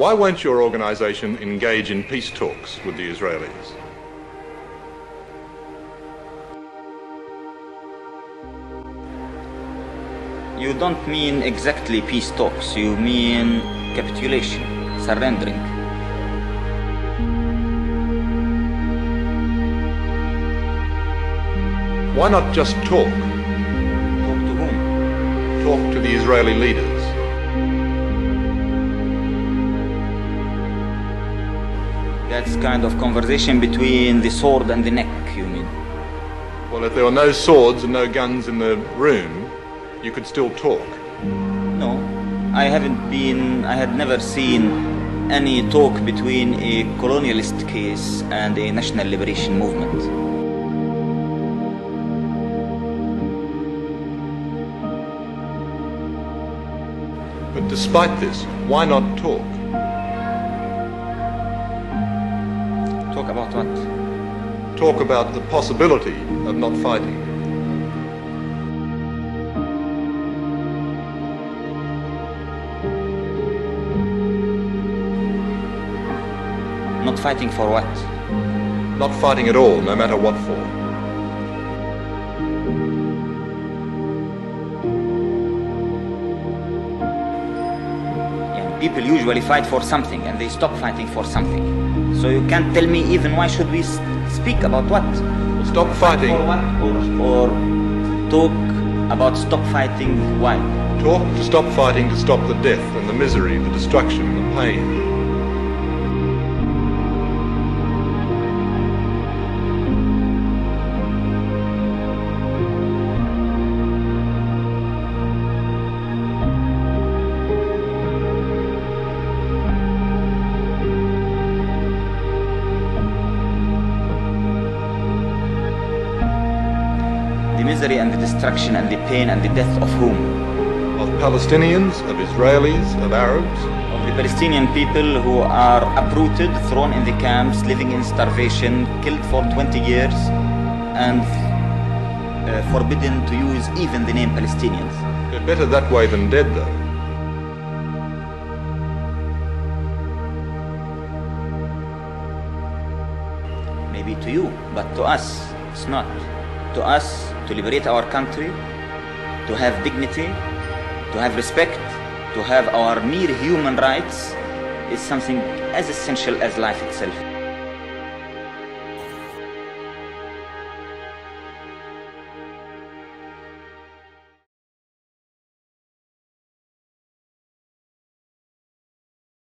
Why won't your organisation engage in peace talks with the Israelis? You don't mean exactly peace talks, you mean capitulation, surrendering. Why not just talk? Talk to whom? Talk to the Israeli leaders. That's kind of conversation between the sword and the neck, you mean? Well, if there were no swords and no guns in the room, you could still talk. No, I had never seen any talk between a colonialist case and a national liberation movement. But despite this, why not talk? Talk about what? Talk about the possibility of not fighting. Not fighting for what? Not fighting at all, no matter what for. Yeah, people usually fight for something and they stop fighting for something. So you can't tell me even why should we speak about what? Stop fighting. For what? Or talk about stop fighting why? Talk to stop fighting, to stop the death and the misery, the destruction, the pain. The misery and the destruction and the pain and the death of whom? Of Palestinians, of Israelis, of Arabs. Of the Palestinian people who are uprooted, thrown in the camps, living in starvation, killed for 20 years, and forbidden to use even the name Palestinians. They're better that way than dead, though. Maybe to you, but to us, it's not. To us, to liberate our country, to have dignity, to have respect, to have our mere human rights is something as essential as life itself.